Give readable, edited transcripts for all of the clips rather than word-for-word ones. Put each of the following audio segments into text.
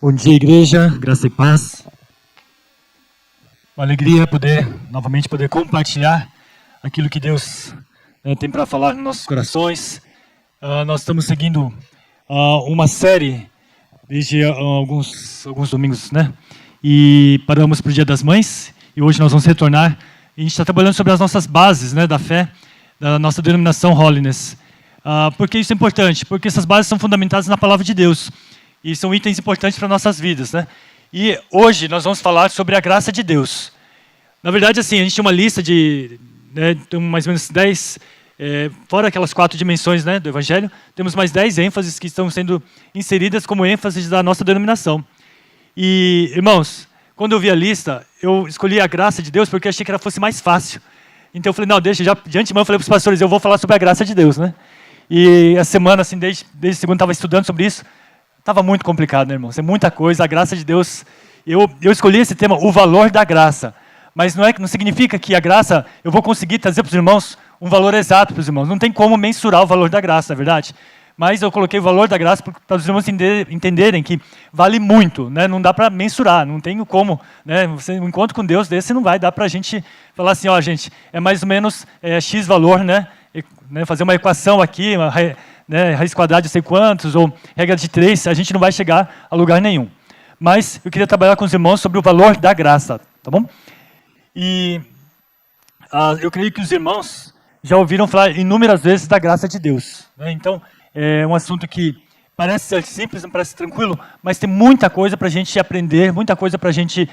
Bom dia, igreja, graça e paz. Uma alegria novamente poder compartilhar aquilo que Deus tem para falar nos nossos corações. Nós estamos seguindo uma série desde alguns domingos, né? E paramos para o Dia das Mães, e hoje nós vamos retornar. E a gente está trabalhando sobre as nossas bases, né, da fé, da nossa denominação Holiness. Por que isso é importante? Porque essas bases são fundamentadas na Palavra de Deus. E são itens importantes para nossas vidas, né? E hoje nós vamos falar sobre a graça de Deus. Na verdade, assim, a gente tem uma lista de mais ou menos 10, fora aquelas 4 dimensões, né, do Evangelho, temos mais 10 ênfases que estão sendo inseridas como ênfases da nossa denominação. E, irmãos, quando eu vi a lista, eu escolhi a graça de Deus porque achei que ela fosse mais fácil. Então eu falei, não, deixa, já de antemão eu falei para os pastores, eu vou falar sobre a graça de Deus, né? E a semana, assim, desde segunda, estava estudando sobre isso. Estava muito complicado, né, irmãos? É muita coisa, a graça de Deus. Eu escolhi esse tema, o valor da graça. Mas não significa que a graça, eu vou conseguir trazer para os irmãos um valor exato para os irmãos. Não tem como mensurar o valor da graça, na verdade. Mas eu coloquei o valor da graça para os irmãos entenderem que vale muito, né? Não dá para mensurar, não tem como. Né? Um encontro com Deus desse não vai dar para a gente falar assim, ó, gente, é mais ou menos X valor, né? Fazer uma equação aqui, raiz quadrada de sei quantos, ou regra de 3, a gente não vai chegar a lugar nenhum. Mas eu queria trabalhar com os irmãos sobre o valor da graça, tá bom? E eu creio que os irmãos já ouviram falar inúmeras vezes da graça de Deus. Né? Então, é um assunto que parece ser simples, não parece tranquilo, mas tem muita coisa para a gente aprender, muita coisa para a gente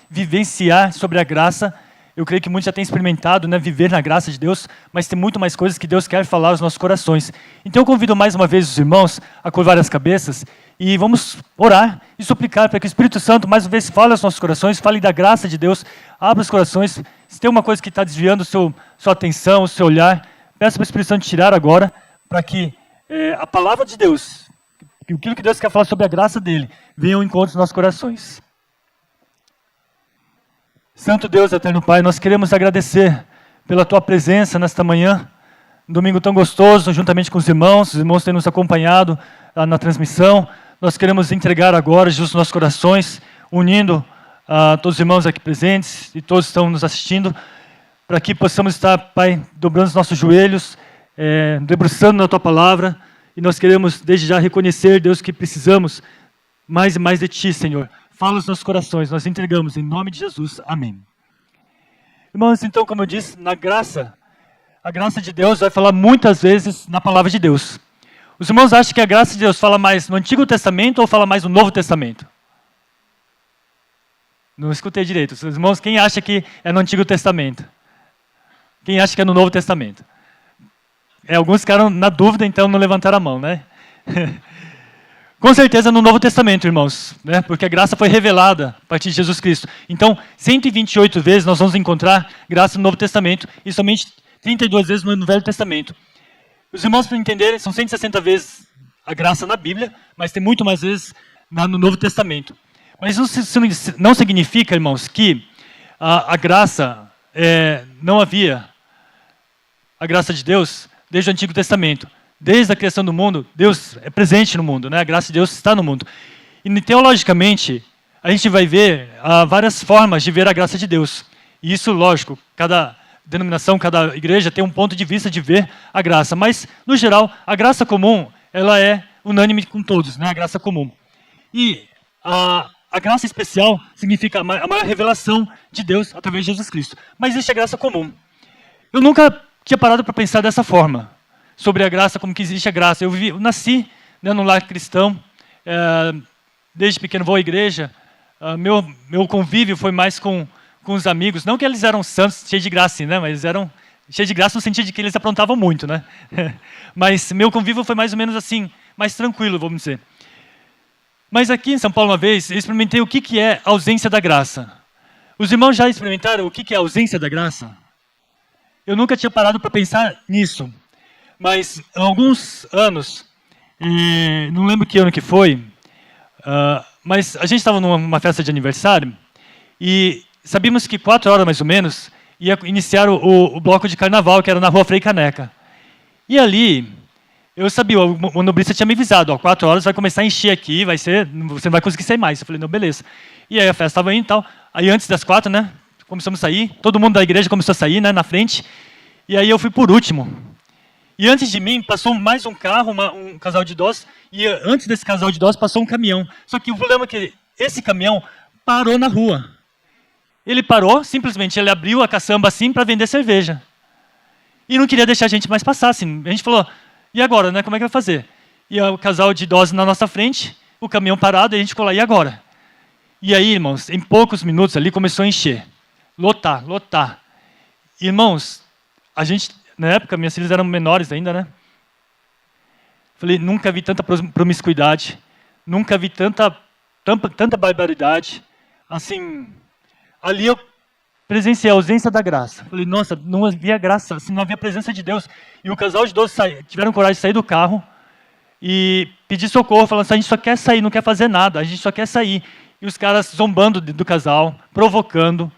vivenciar sobre a graça. Eu creio que muitos já têm experimentado, né, viver na graça de Deus, mas tem muito mais coisas que Deus quer falar aos nossos corações. Então eu convido mais uma vez os irmãos a curvar as cabeças e vamos orar e suplicar para que o Espírito Santo mais uma vez fale aos nossos corações, fale da graça de Deus, abra os corações. Se tem uma coisa que está desviando sua atenção, o seu olhar, peça para o Espírito Santo tirar agora, para que a palavra de Deus, aquilo que Deus quer falar sobre a graça dele, venha ao encontro dos nossos corações. Santo Deus, eterno Pai, nós queremos agradecer pela Tua presença nesta manhã, um domingo tão gostoso, juntamente com os irmãos têm nos acompanhado na transmissão. Nós queremos entregar agora, Jesus, nossos corações, unindo todos os irmãos aqui presentes e todos que estão nos assistindo, para que possamos estar, Pai, dobrando os nossos joelhos, debruçando na Tua palavra, e nós queremos desde já reconhecer, Deus, que precisamos mais e mais de Ti, Senhor. Fala os nossos corações, nós entregamos em nome de Jesus. Amém. Irmãos, então, como eu disse, a graça de Deus vai falar muitas vezes na palavra de Deus. Os irmãos acham que a graça de Deus fala mais no Antigo Testamento ou fala mais no Novo Testamento? Não escutei direito. Os irmãos, quem acha que é no Antigo Testamento? Quem acha que é no Novo Testamento? Alguns ficaram na dúvida, então não levantaram a mão, né? Com certeza no Novo Testamento, irmãos, né? Porque a graça foi revelada a partir de Jesus Cristo. Então, 128 vezes nós vamos encontrar graça no Novo Testamento e somente 32 vezes no Velho Testamento. Os irmãos, para entenderem, são 160 vezes a graça na Bíblia, mas tem muito mais vezes no Novo Testamento. Mas isso não significa, irmãos, que a graça, não havia a graça de Deus desde o Antigo Testamento. Desde a criação do mundo, Deus é presente no mundo, né? A graça de Deus está no mundo. E teologicamente, a gente vai ver várias formas de ver a graça de Deus. E isso, lógico, cada denominação, cada igreja tem um ponto de vista de ver a graça. Mas, no geral, a graça comum, ela é unânime com todos, né? A graça comum. E a graça especial significa a maior revelação de Deus através de Jesus Cristo. Mas existe a graça comum. Eu nunca tinha parado para pensar dessa forma. Sobre a graça, como que existe a graça. Eu nasci, né, num lar cristão, desde pequeno vou à igreja, meu convívio foi mais com os amigos, não que eles eram santos, cheios de graça, assim, né, mas eles eram cheios de graça no sentido de que eles aprontavam muito, né? Mas meu convívio foi mais ou menos assim, mais tranquilo, vamos dizer. Mas aqui em São Paulo uma vez, eu experimentei o que é a ausência da graça. Os irmãos já experimentaram o que é a ausência da graça? Eu nunca tinha parado para pensar nisso. Mas há alguns anos, não lembro que ano que foi, mas a gente estava numa festa de aniversário e sabíamos que 4 horas mais ou menos ia iniciar o bloco de carnaval, que era na Rua Frei Caneca. E ali Eu sabia, o manobrista tinha me avisado, ó, 4 horas vai começar a encher aqui, você não vai conseguir sair mais. Eu falei, não, beleza. E aí a festa estava indo e tal. Aí antes das 4, né, começamos a sair, todo mundo da igreja começou a sair, né, na frente. E aí eu fui por último. E antes de mim passou mais um carro, um casal de idosos, e antes desse casal de idosos passou um caminhão. Só que o problema é que esse caminhão parou na rua. Ele parou, simplesmente ele abriu a caçamba assim para vender cerveja. E não queria deixar a gente mais passar. Assim. A gente falou, e agora, né? Como é que vai fazer? E o casal de idosos na nossa frente, o caminhão parado, e a gente ficou lá, e agora? E aí, irmãos, em poucos minutos ali começou a encher. Lotar, lotar. Irmãos, a gente, na época, minhas filhas eram menores ainda, né? Falei, nunca vi tanta promiscuidade, nunca vi tanta barbaridade. Assim, ali eu presenciei a ausência da graça. Falei, nossa, não havia graça, assim, não havia presença de Deus. E o casal de idosos tiveram coragem de sair do carro e pedir socorro, falando assim, a gente só quer sair, não quer fazer nada, a gente só quer sair. E os caras zombando do casal, provocando.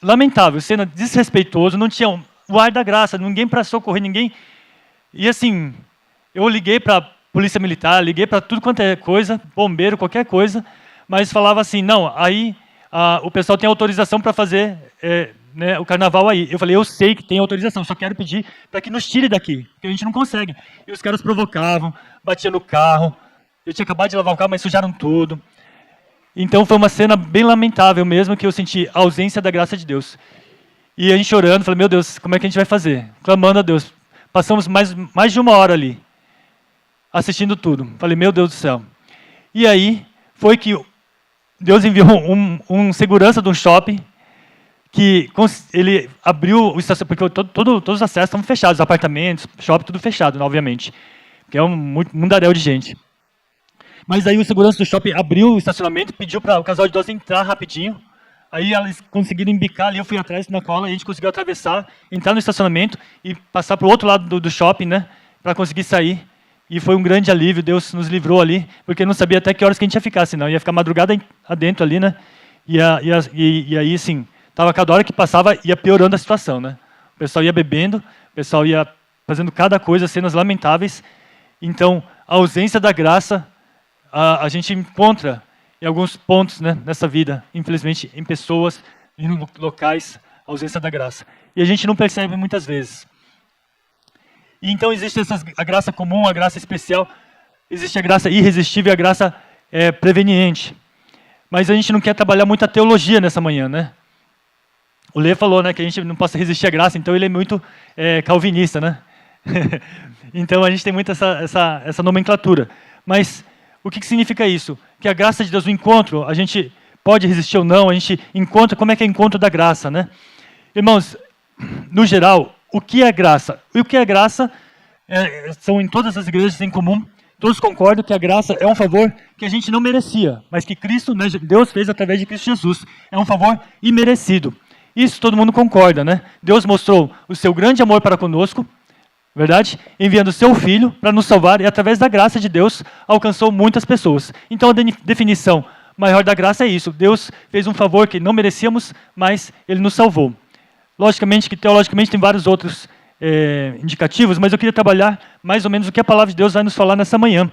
Lamentável, cena desrespeitoso, não tinha o ar da graça, ninguém para socorrer, ninguém. E assim, eu liguei para a polícia militar, liguei para tudo quanto é coisa, bombeiro, qualquer coisa, mas falava assim, não, aí o pessoal tem autorização para fazer né, o carnaval aí. Eu falei, eu sei que tem autorização, só quero pedir para que nos tire daqui, porque a gente não consegue. E os caras provocavam, batiam no carro, eu tinha acabado de lavar o carro, mas sujaram tudo. Então foi uma cena bem lamentável mesmo, que eu senti a ausência da graça de Deus. E a gente chorando, falei, meu Deus, como é que a gente vai fazer? Clamando a Deus. Passamos mais de 1 hora ali, assistindo tudo. Falei, meu Deus do céu. E aí foi que Deus enviou um segurança de um shopping, que ele abriu o estacionamento, porque todos os acessos estavam fechados, apartamentos, shopping, tudo fechado, né, obviamente, porque é um mundaréu de gente. Mas aí o segurança do shopping abriu o estacionamento, pediu para o casal de idosos entrar rapidinho. Aí eles conseguiram embicar ali, eu fui atrás na cola, e a gente conseguiu atravessar, entrar no estacionamento e passar para o outro lado do shopping, né, para conseguir sair. E foi um grande alívio, Deus nos livrou ali, porque não sabia até que horas que a gente ia ficar, senão ia ficar madrugada adentro ali, né? E aí, assim, tava cada hora que passava, ia piorando a situação, né? O pessoal ia bebendo, o pessoal ia fazendo cada coisa, cenas lamentáveis. Então, a ausência da graça, a gente encontra em alguns pontos, né, nessa vida, infelizmente, em pessoas, em locais, a ausência da graça. E a gente não percebe muitas vezes. E então existe a graça comum, a graça especial, existe a graça irresistível e a graça preveniente. Mas a gente não quer trabalhar muito a teologia nessa manhã, né? O Lê falou, né, que a gente não possa resistir à graça, então ele é muito calvinista, né? Então a gente tem muito essa nomenclatura. Mas o que significa isso? Que a graça de Deus, o encontro, a gente pode resistir ou não, a gente encontra, como é que é o encontro da graça, né? Irmãos, no geral, o que é graça? E o que é graça são em todas as igrejas em comum, todos concordam que a graça é um favor que a gente não merecia, mas que Cristo, né, Deus fez através de Cristo Jesus. É um favor imerecido. Isso todo mundo concorda, né? Deus mostrou o seu grande amor para conosco, verdade? Enviando o seu Filho para nos salvar e através da graça de Deus alcançou muitas pessoas. Então a definição maior da graça é isso. Deus fez um favor que não merecíamos, mas Ele nos salvou. Logicamente que teologicamente tem vários outros indicativos, mas eu queria trabalhar mais ou menos o que a palavra de Deus vai nos falar nessa manhã.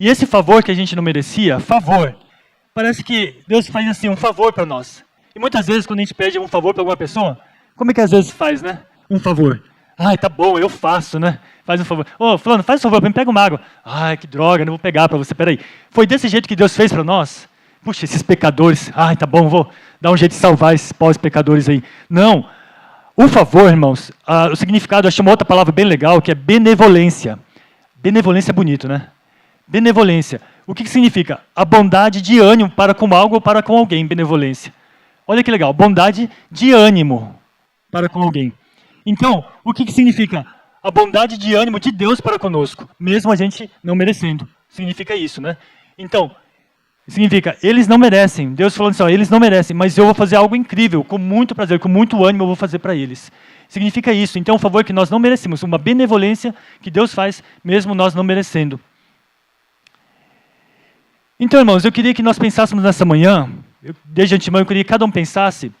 E esse favor que a gente não merecia, favor, parece que Deus faz assim, um favor para nós. E muitas vezes quando a gente pede um favor para alguma pessoa, como é que às vezes faz, né? Um favor. Ai, tá bom, eu faço, né? Faz um favor. Ô, fulano, faz um favor, me pega uma água. Ai, que droga, não vou pegar para você, peraí. Foi desse jeito que Deus fez para nós? Puxa, esses pecadores, ai, tá bom, vou dar um jeito de salvar esses pobres pecadores aí. Não. O favor, irmãos, o significado, eu acho uma outra palavra bem legal, que é benevolência. Benevolência é bonito, né? Benevolência. O que significa? A bondade de ânimo para com algo ou para com alguém, benevolência. Olha que legal, bondade de ânimo para com alguém. Então, o que significa? A bondade de ânimo de Deus para conosco, mesmo a gente não merecendo. Significa isso, né? Então, significa, eles não merecem. Deus falando assim, ó, eles não merecem, mas eu vou fazer algo incrível, com muito prazer, com muito ânimo eu vou fazer para eles. Significa isso. Então, um favor que nós não merecemos, uma benevolência que Deus faz, mesmo nós não merecendo. Então, irmãos, eu queria que nós pensássemos nessa manhã, desde antemão, eu queria que cada um pensasse,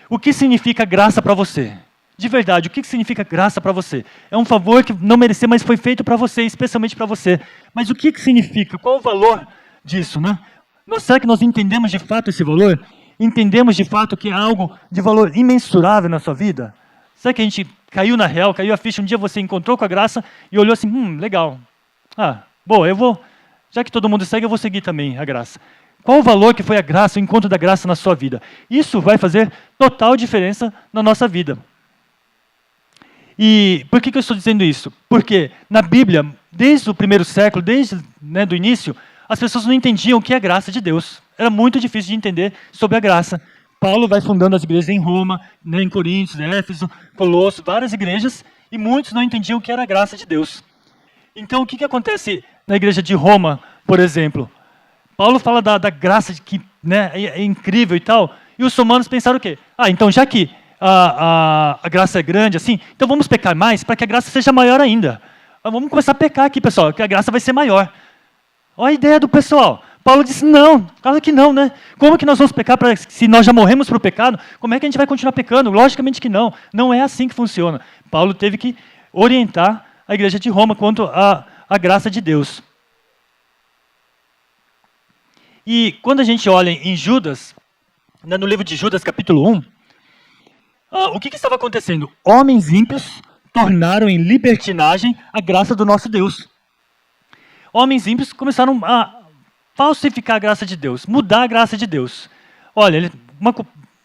o que significa graça para você? De verdade, o que significa graça para você? É um favor que não merecia, mas foi feito para você, especialmente para você. Mas o que significa? Qual o valor disso, né? Será que nós entendemos de fato esse valor? Entendemos de fato que é algo de valor imensurável na sua vida? Será que a gente caiu na real, caiu a ficha, um dia você encontrou com a graça e olhou assim, legal. Bom, eu vou, já que todo mundo segue, eu vou seguir também a graça. Qual o valor que foi a graça, o encontro da graça na sua vida? Isso vai fazer total diferença na nossa vida. E por que eu estou dizendo isso? Porque na Bíblia, desde o primeiro século, desde do início, as pessoas não entendiam o que é a graça de Deus. Era muito difícil de entender sobre a graça. Paulo vai fundando as igrejas em Roma, em Coríntios, Éfeso, Colosso, várias igrejas, e muitos não entendiam o que era a graça de Deus. Então, o que acontece na igreja de Roma, por exemplo? Paulo fala da graça que é incrível e tal, e os romanos pensaram o quê? Então já que a graça é grande assim, então vamos pecar mais para que a graça seja maior ainda. Vamos começar a pecar aqui, pessoal, que a graça vai ser maior. Olha a ideia do pessoal. Paulo disse, não, claro que não, né? Como que nós vamos pecar se nós já morremos para o pecado? Como é que a gente vai continuar pecando? Logicamente que não. Não é assim que funciona. Paulo teve que orientar a igreja de Roma quanto à graça de Deus. E quando a gente olha em Judas, no livro de Judas, capítulo 1, o que estava acontecendo? Homens ímpios tornaram em libertinagem a graça do nosso Deus. Homens ímpios começaram a falsificar a graça de Deus, mudar a graça de Deus. Olha,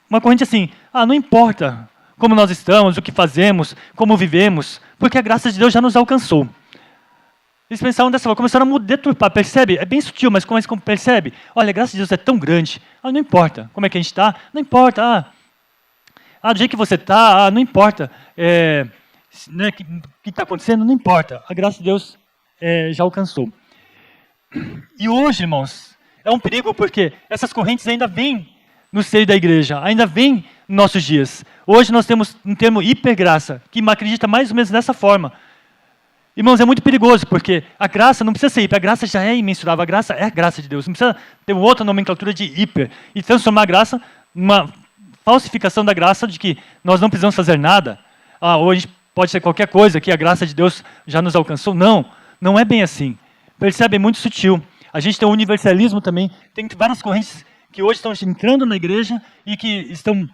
uma corrente assim, não importa como nós estamos, o que fazemos, como vivemos, porque a graça de Deus já nos alcançou. Eles pensavam dessa forma, começaram a deturpar, percebe? É bem sutil, mas como percebe? Olha, a graça de Deus é tão grande, não importa como é que a gente está, não importa, do jeito que você está, não importa, o que está acontecendo, não importa, a graça de Deus já alcançou. E hoje, irmãos, é um perigo porque essas correntes ainda vêm no seio da igreja, ainda vêm nos nossos dias. Hoje nós temos um termo hipergraça, que acredita mais ou menos dessa forma. Irmãos, é muito perigoso, porque a graça não precisa ser hiper, a graça já é imensurável, a graça é a graça de Deus, não precisa ter outra nomenclatura de hiper, e transformar a graça numa falsificação da graça de que nós não precisamos fazer nada, hoje pode ser qualquer coisa, que a graça de Deus já nos alcançou. Não, não é bem assim. Percebe? É muito sutil. A gente tem o universalismo também, tem várias correntes que hoje estão entrando na igreja e que estão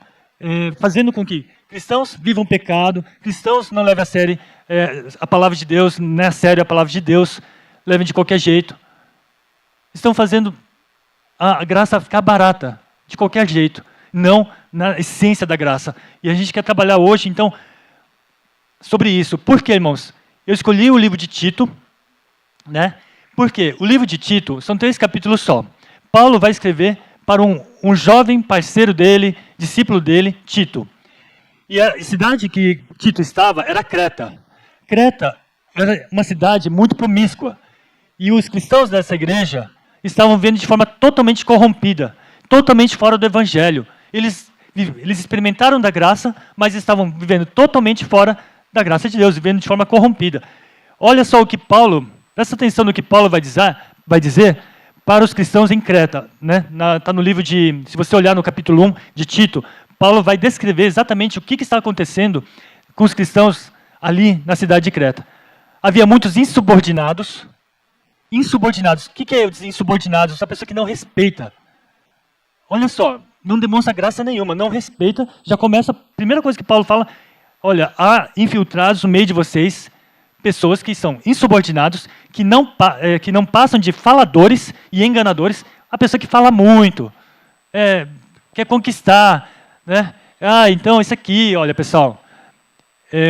fazendo com que cristãos vivam pecado, cristãos não levem a sério a palavra de Deus, não é a sério a palavra de Deus, levem de qualquer jeito. Estão fazendo a graça ficar barata, de qualquer jeito, não na essência da graça. E a gente quer trabalhar hoje, então, sobre isso. Por quê, irmãos? Eu escolhi o livro de Tito, Por quê? O livro de Tito são 3 capítulos só. Paulo vai escrever para um jovem parceiro dele, discípulo dele, Tito. E a cidade que Tito estava era Creta. Creta era uma cidade muito promíscua. E os cristãos dessa igreja estavam vivendo de forma totalmente corrompida, totalmente fora do evangelho. Eles experimentaram da graça, mas estavam vivendo totalmente fora da graça de Deus, vivendo de forma corrompida. Olha só o que Paulo, presta atenção no que Paulo vai dizer para os cristãos em Creta. Está no livro se você olhar no capítulo 1 de Tito, Paulo vai descrever exatamente o que está acontecendo com os cristãos ali na cidade de Creta. Havia muitos insubordinados. Insubordinados. O que é os insubordinados? Essa pessoa que não respeita. Olha só, não demonstra graça nenhuma, não respeita. Já começa, a primeira coisa que Paulo fala, olha, há infiltrados no meio de vocês pessoas que são insubordinados, que não passam de faladores e enganadores. A pessoa que fala muito, quer conquistar, então isso aqui, olha pessoal,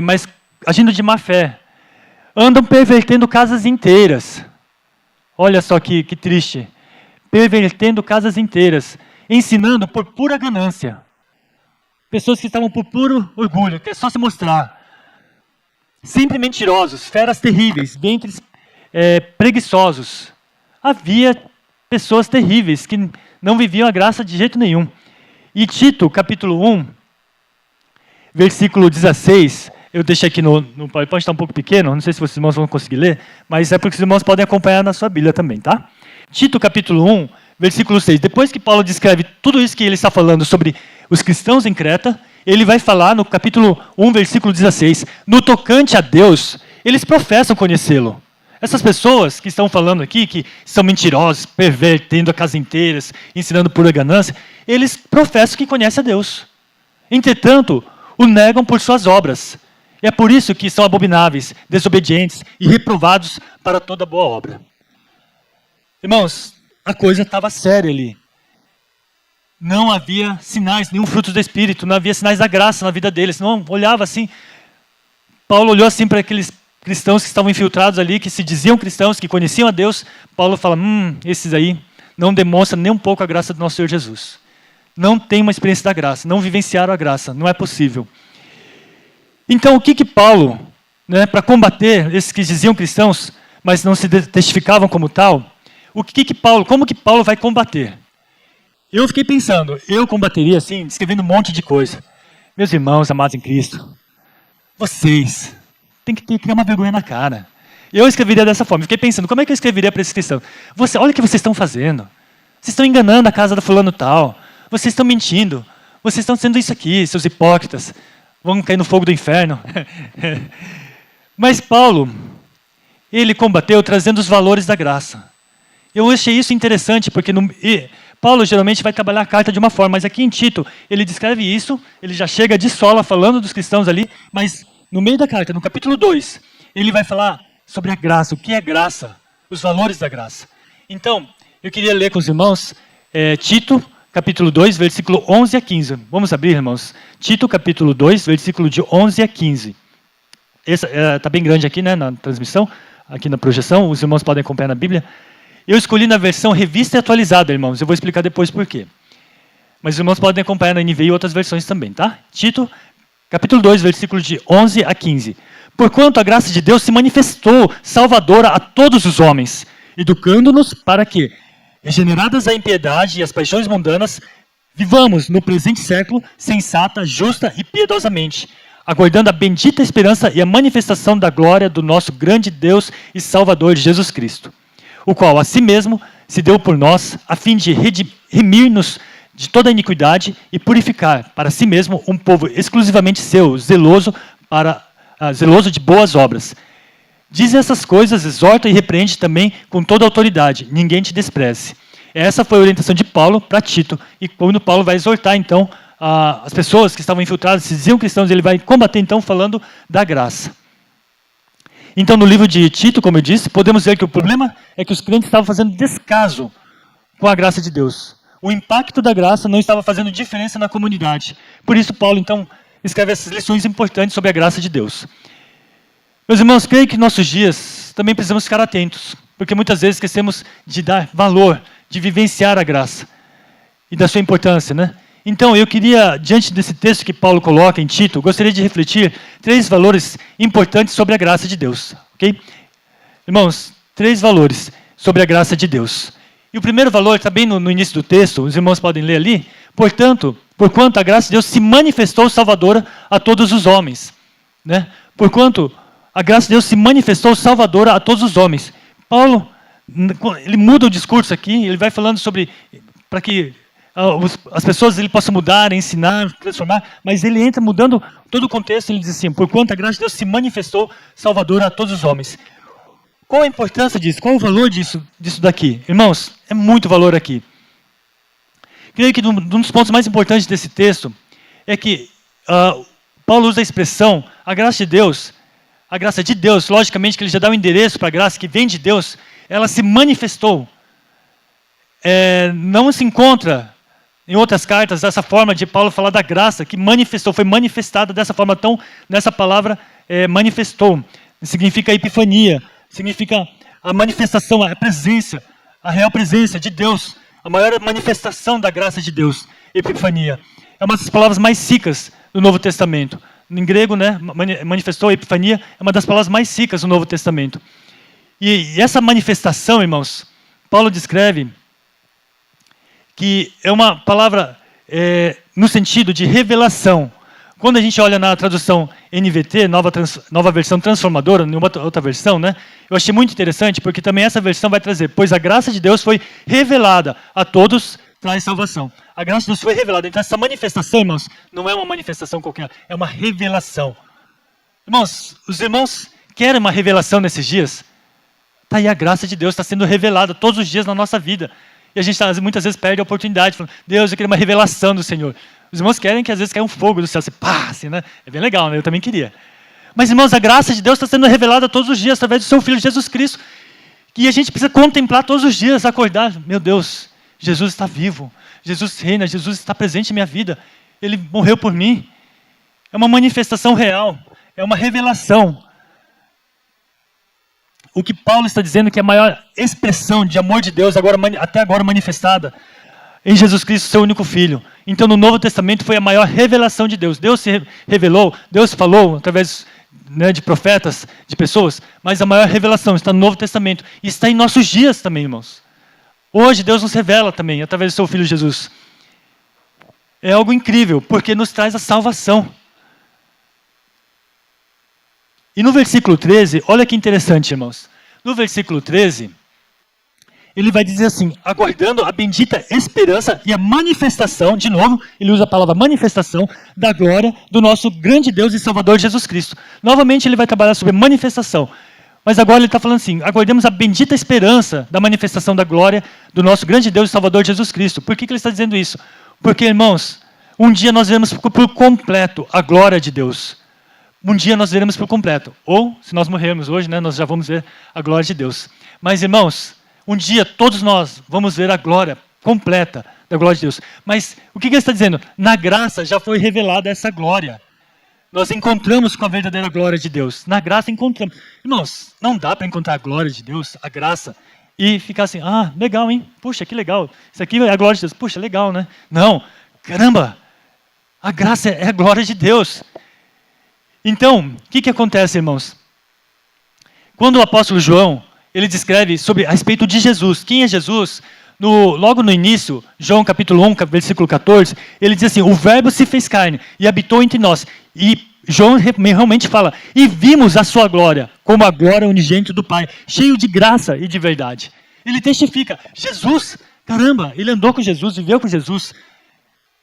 mas agindo de má fé, andam pervertendo casas inteiras. Olha só que triste, pervertendo casas inteiras, ensinando por pura ganância. Pessoas que estavam por puro orgulho, quer só se mostrar. Sempre mentirosos, feras terríveis, ventres preguiçosos. Havia pessoas terríveis que não viviam a graça de jeito nenhum. E Tito, capítulo 1, versículo 16, eu deixei aqui no PowerPoint, está um pouco pequeno, não sei se vocês irmãos vão conseguir ler, mas é porque os irmãos podem acompanhar na sua Bíblia também, tá? Tito, capítulo 1, versículo 6. Depois que Paulo descreve tudo isso que ele está falando sobre os cristãos em Creta, ele vai falar no capítulo 1, versículo 16, no tocante a Deus, eles professam conhecê-lo. Essas pessoas que estão falando aqui, que são mentirosos, pervertendo a casa inteira, ensinando pura ganância, eles professam que conhecem a Deus. Entretanto, o negam por suas obras. É por isso que são abomináveis, desobedientes e reprovados para toda boa obra. Irmãos, a coisa estava séria ali. Não havia sinais, nenhum fruto do Espírito, não havia sinais da graça na vida deles. Não olhava assim. Paulo olhou assim para aqueles cristãos que estavam infiltrados ali, que se diziam cristãos, que conheciam a Deus. Paulo fala, esses aí não demonstram nem um pouco a graça do nosso Senhor Jesus. Não tem uma experiência da graça, não vivenciaram a graça, não é possível. Então, o que Paulo, para combater esses que diziam cristãos, mas não se testificavam como tal, como que Paulo vai combater? Eu fiquei pensando, eu combateria assim, escrevendo um monte de coisa. Meus irmãos amados em Cristo, vocês têm que criar uma vergonha na cara. Eu escreveria dessa forma. Fiquei pensando, como é que eu escreveria para esses cristãos? Olha o que vocês estão fazendo. Vocês estão enganando a casa do fulano tal. Vocês estão mentindo. Vocês estão sendo isso aqui, seus hipócritas. Vão cair no fogo do inferno. Mas Paulo, ele combateu trazendo os valores da graça. Eu achei isso interessante, porque Paulo geralmente vai trabalhar a carta de uma forma, mas aqui em Tito, ele descreve isso, ele já chega de sola falando dos cristãos ali, mas no meio da carta, no capítulo 2, ele vai falar sobre a graça, o que é graça, os valores da graça. Então, eu queria ler com os irmãos Tito, capítulo 2, versículo 11 a 15. Vamos abrir, irmãos? Tito, capítulo 2, versículo de 11 a 15. Está bem grande aqui, na transmissão, aqui na projeção, os irmãos podem acompanhar na Bíblia. Eu escolhi na versão revista e atualizada, irmãos. Eu vou explicar depois por quê. Mas os irmãos podem acompanhar na NVI e outras versões também, tá? Tito, capítulo 2, versículo de 11 a 15. Porquanto a graça de Deus se manifestou salvadora a todos os homens, educando-nos para que, regeneradas a impiedade e as paixões mundanas, vivamos no presente século sensata, justa e piedosamente, aguardando a bendita esperança e a manifestação da glória do nosso grande Deus e Salvador Jesus Cristo, o qual a si mesmo se deu por nós, a fim de remir-nos de toda a iniquidade e purificar para si mesmo um povo exclusivamente seu, zeloso de boas obras. Diz essas coisas, exorta e repreende também com toda a autoridade. Ninguém te despreze. Essa foi a orientação de Paulo para Tito. E quando Paulo vai exortar, então, as pessoas que estavam infiltradas, se diziam cristãos, ele vai combater, então, falando da graça. Então, no livro de Tito, como eu disse, podemos ver que o problema é que os crentes estavam fazendo descaso com a graça de Deus. O impacto da graça não estava fazendo diferença na comunidade. Por isso, Paulo, então, escreve essas lições importantes sobre a graça de Deus. Meus irmãos, creio que em nossos dias também precisamos ficar atentos, porque muitas vezes esquecemos de dar valor, de vivenciar a graça e da sua importância, né? Então, eu queria, diante desse texto que Paulo coloca em Tito, gostaria de refletir 3 valores importantes sobre a graça de Deus, ok? Irmãos, 3 valores sobre a graça de Deus. E o primeiro valor está bem no início do texto, os irmãos podem ler ali. Porquanto a graça de Deus se manifestou salvadora a todos os homens, né? Porquanto a graça de Deus se manifestou salvadora a todos os homens. Paulo, ele muda o discurso aqui, ele vai falando sobre, para que as pessoas ele possa mudar, ensinar, transformar, mas ele entra mudando todo o contexto, ele diz assim, porquanto a graça de Deus se manifestou salvadora a todos os homens. Qual a importância disso? Qual o valor disso daqui? Irmãos, é muito valor aqui. Creio que um dos pontos mais importantes desse texto é que Paulo usa a expressão, a graça de Deus, logicamente que ele já dá o endereço para a graça que vem de Deus, ela se manifestou. Não se encontra em outras cartas essa forma de Paulo falar da graça, que manifestou, foi manifestada dessa forma, tão, nessa palavra manifestou, significa epifania, significa a manifestação, a presença, a real presença de Deus, a maior manifestação da graça de Deus, epifania. É uma das palavras mais ricas do Novo Testamento. Em grego, né, manifestou, epifania, é uma das palavras mais ricas do Novo Testamento. E essa manifestação, irmãos, Paulo descreve que é uma palavra no sentido de revelação. Quando a gente olha na tradução NVT, nova versão transformadora, em uma outra versão, né, eu achei muito interessante, porque também essa versão vai trazer, pois a graça de Deus foi revelada a todos traz salvação. A graça de Deus foi revelada. Então essa manifestação, irmãos, não é uma manifestação qualquer, é uma revelação. Irmãos, os irmãos querem uma revelação nesses dias? Está aí a graça de Deus, está sendo revelada todos os dias na nossa vida. E a gente muitas vezes perde a oportunidade, falando, Deus, eu queria uma revelação do Senhor. Os irmãos querem que às vezes caia um fogo do céu, assim, pá, assim, né? É bem legal, né? Eu também queria. Mas, irmãos, a graça de Deus está sendo revelada todos os dias, através do seu Filho Jesus Cristo. E a gente precisa contemplar todos os dias, acordar. Meu Deus, Jesus está vivo. Jesus reina, Jesus está presente em minha vida. Ele morreu por mim. É uma manifestação real. É uma revelação. O que Paulo está dizendo que é a maior expressão de amor de Deus, até agora manifestada, em Jesus Cristo, seu único Filho. Então, no Novo Testamento, foi a maior revelação de Deus. Deus se revelou, Deus falou através de profetas, de pessoas, mas a maior revelação está no Novo Testamento. E está em nossos dias também, irmãos. Hoje, Deus nos revela também, através do seu Filho Jesus. É algo incrível, porque nos traz a salvação. E no versículo 13, olha que interessante, irmãos. No versículo 13, ele vai dizer assim, aguardando a bendita esperança e a manifestação, de novo, ele usa a palavra manifestação, da glória do nosso grande Deus e Salvador Jesus Cristo. Novamente ele vai trabalhar sobre manifestação. Mas agora ele está falando assim, aguardemos a bendita esperança da manifestação da glória do nosso grande Deus e Salvador Jesus Cristo. Por que ele está dizendo isso? Porque, irmãos, um dia nós veremos por completo a glória de Deus. Um dia nós veremos por completo. Ou, se nós morrermos hoje, né, nós já vamos ver a glória de Deus. Mas, irmãos, um dia todos nós vamos ver a glória completa da glória de Deus. Mas o que ele está dizendo? Na graça já foi revelada essa glória. Nós encontramos com a verdadeira glória de Deus. Na graça encontramos. Irmãos, não dá para encontrar a glória de Deus, a graça, e ficar assim, ah, legal, hein? Puxa, que legal. Isso aqui é a glória de Deus. Puxa, legal, né? Não, caramba, a graça é a glória de Deus. Então, o que acontece, irmãos? Quando o apóstolo João, ele descreve a respeito de Jesus. Quem é Jesus? Logo no início, João capítulo 1, versículo 14, ele diz assim, o verbo se fez carne e habitou entre nós. E João realmente fala, e vimos a sua glória, como a glória unigênita do Pai, cheio de graça e de verdade. Ele testifica, Jesus, caramba, ele andou com Jesus, viveu com Jesus,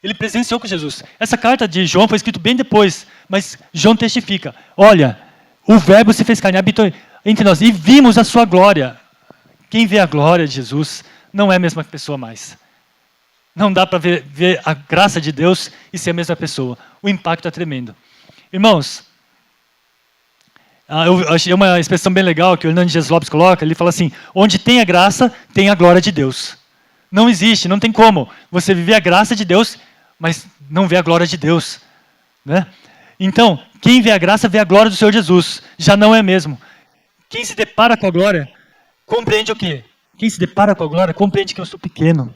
ele presenciou com Jesus. Essa carta de João foi escrita bem depois, mas João testifica, olha, o verbo se fez carne, habitou entre nós, e vimos a sua glória. Quem vê a glória de Jesus não é a mesma pessoa mais. Não dá para ver a graça de Deus e ser a mesma pessoa. O impacto é tremendo. Irmãos, eu achei uma expressão bem legal que o Hernandes Lopes coloca, ele fala assim, onde tem a graça, tem a glória de Deus. Não existe, não tem como você viver a graça de Deus, mas não vê a glória de Deus. Né? Então, quem vê a graça, vê a glória do Senhor Jesus. Já não é mesmo. Quem se depara com a glória, compreende o quê? Quem se depara com a glória, compreende que eu sou pequeno.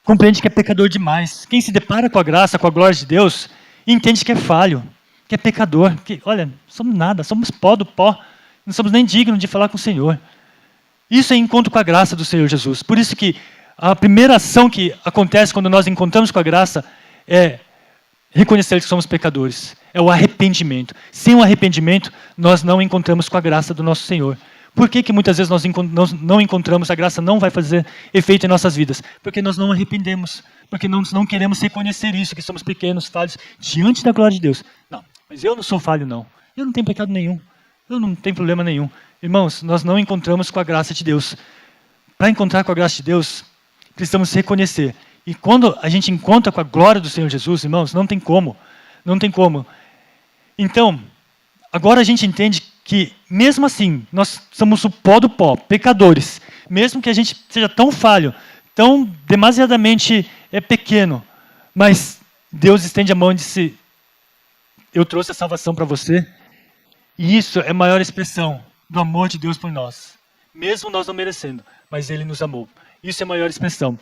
Compreende que é pecador demais. Quem se depara com a graça, com a glória de Deus, entende que é falho, que é pecador. Que, olha, somos nada, somos pó do pó. Não somos nem dignos de falar com o Senhor. Isso é encontro com a graça do Senhor Jesus. Por isso que a primeira ação que acontece quando nós encontramos com a graça é reconhecer que somos pecadores. É o arrependimento. Sem o arrependimento, nós não encontramos com a graça do nosso Senhor. Por que muitas vezes nós não encontramos, a graça não vai fazer efeito em nossas vidas? Porque nós não arrependemos. Porque nós não queremos reconhecer isso, que somos pequenos, falhos, diante da glória de Deus. Não, mas eu não sou falho, não. Eu não tenho pecado nenhum. Eu não tenho problema nenhum. Irmãos, nós não encontramos com a graça de Deus. Para encontrar com a graça de Deus, precisamos reconhecer. E quando a gente encontra com a glória do Senhor Jesus, irmãos, não tem como. Não tem como. Então, agora a gente entende que, mesmo assim, nós somos o pó do pó, pecadores. Mesmo que a gente seja tão falho, tão demasiadamente pequeno, mas Deus estende a mão e disse, eu trouxe a salvação para você. E isso é a maior expressão do amor de Deus por nós. Mesmo nós não merecendo, mas Ele nos amou. Isso é a maior expressão.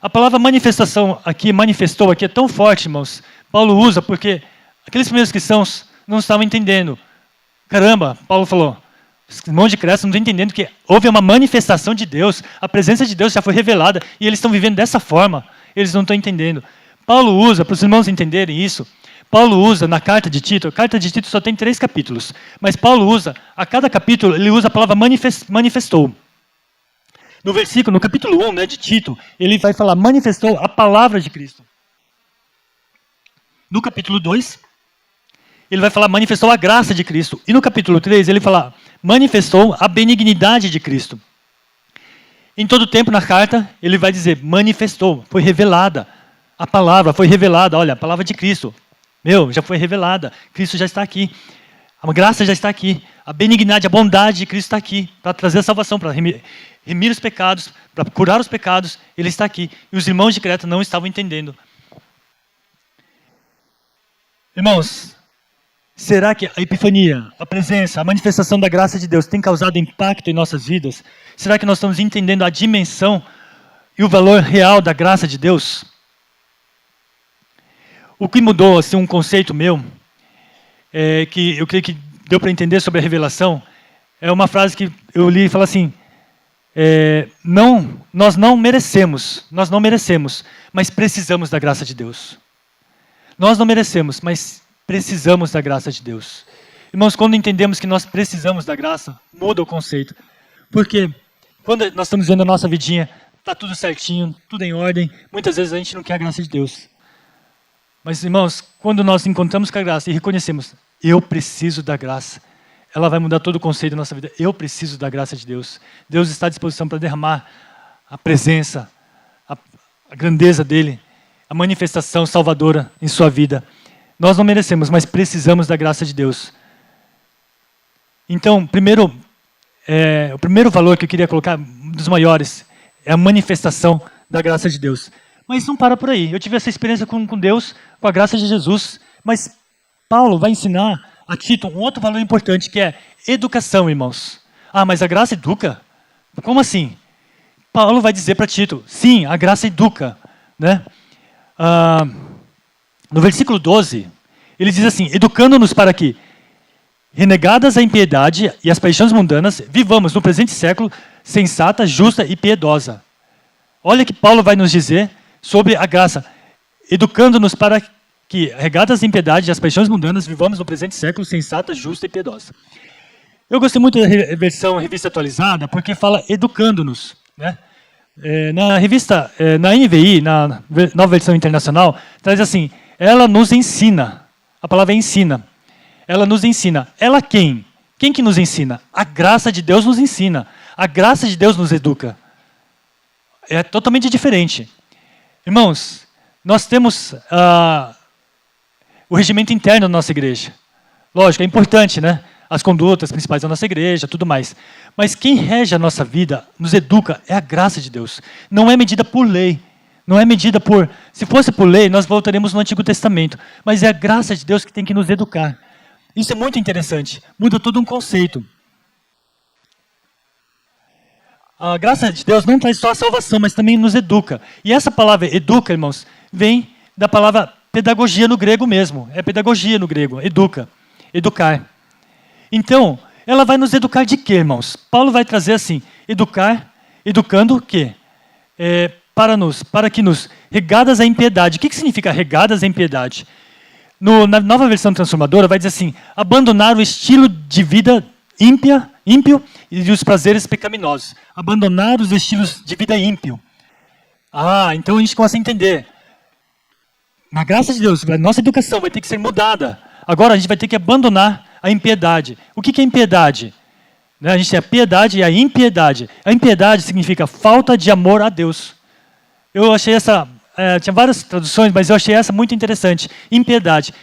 A palavra manifestação aqui, manifestou aqui, é tão forte, irmãos. Paulo usa porque aqueles primeiros cristãos não estavam entendendo. Caramba, Paulo falou, os irmãos de Creta não estão entendendo que houve uma manifestação de Deus, a presença de Deus já foi revelada e eles estão vivendo dessa forma. Eles não estão entendendo. Paulo usa, para os irmãos entenderem isso, Paulo usa na carta de Tito, a carta de Tito só tem 3 capítulos, mas Paulo usa, a cada capítulo, ele usa a palavra manifestou. no capítulo 1, né, de Tito, ele vai falar, manifestou a palavra de Cristo. No capítulo 2, ele vai falar, manifestou a graça de Cristo. E no capítulo 3, ele fala, manifestou a benignidade de Cristo. Em todo tempo, na carta, ele vai dizer, manifestou, foi revelada. A palavra foi revelada, olha, a palavra de Cristo. Já foi revelada. Cristo já está aqui. A graça já está aqui. A benignidade, a bondade de Cristo está aqui. Para trazer a salvação, para remir os pecados, para curar os pecados. Ele está aqui. E os irmãos de Creta não estavam entendendo. Irmãos, será que a epifania, a presença, a manifestação da graça de Deus tem causado impacto em nossas vidas? Será que nós estamos entendendo a dimensão e o valor real da graça de Deus? O que mudou, assim, um conceito meu, que eu creio que deu para entender sobre a revelação, é uma frase que eu li e fala assim, nós não merecemos, mas precisamos da graça de Deus. Nós não merecemos, mas precisamos da graça de Deus. Irmãos, quando entendemos que nós precisamos da graça, muda o conceito. Porque quando nós estamos vendo a nossa vidinha, está tudo certinho, tudo em ordem, muitas vezes a gente não quer a graça de Deus. Mas, irmãos, quando nós encontramos com a graça e reconhecemos, eu preciso da graça, ela vai mudar todo o conceito da nossa vida. Eu preciso da graça de Deus. Deus está à disposição para derramar a presença, a grandeza dEle, a manifestação salvadora em sua vida. Nós não merecemos, mas precisamos da graça de Deus. Então, o primeiro valor que eu queria colocar, um dos maiores, é a manifestação da graça de Deus. Mas não para por aí. Eu tive essa experiência com Deus, com a graça de Jesus. Mas Paulo vai ensinar a Tito um outro valor importante, que é educação, irmãos. Ah, mas a graça educa? Como assim? Paulo vai dizer para Tito, sim, a graça educa. Né? No versículo 12, ele diz assim, educando-nos para que, renegadas a impiedade e as paixões mundanas, vivamos no presente século sensata, justa e piedosa. Olha que Paulo vai nos dizer sobre a graça, educando-nos para que, regadas a impiedade e as paixões mundanas, vivamos no presente século sensata, justa e piedosa. Eu gostei muito da versão revista atualizada, porque fala educando-nos. Né? Na NVI, na nova versão internacional, traz assim, ela nos ensina. A palavra é ensina. Ela nos ensina. Ela quem? Quem que nos ensina? A graça de Deus nos ensina. A graça de Deus nos educa. É totalmente diferente. Irmãos, nós temos o regimento interno da nossa igreja. Lógico, é importante, né? As condutas principais da nossa igreja, tudo mais. Mas quem rege a nossa vida, nos educa, é a graça de Deus. Não é medida por lei. Não é medida por... Se fosse por lei, nós voltaremos no Antigo Testamento. Mas é a graça de Deus que tem que nos educar. Isso é muito interessante. Muda todo um conceito. A graça de Deus não traz só a salvação, mas também nos educa. E essa palavra educa, irmãos, vem da palavra pedagogia no grego mesmo. É pedagogia no grego, educa, educar. Então, ela vai nos educar de quê, irmãos? Paulo vai trazer assim, educando o quê? Para que nos regadas à impiedade. O que significa regadas à impiedade? Na nova versão transformadora vai dizer assim, abandonar o estilo de vida ímpio e os prazeres pecaminosos. Abandonar os estilos de vida ímpio. Então a gente começa a entender. Na graça de Deus, a nossa educação vai ter que ser mudada. Agora a gente vai ter que abandonar a impiedade. O que é impiedade? A gente tem a piedade e a impiedade. A impiedade significa falta de amor a Deus. Eu achei essa... tinha várias traduções, mas eu achei essa muito interessante. Impiedade.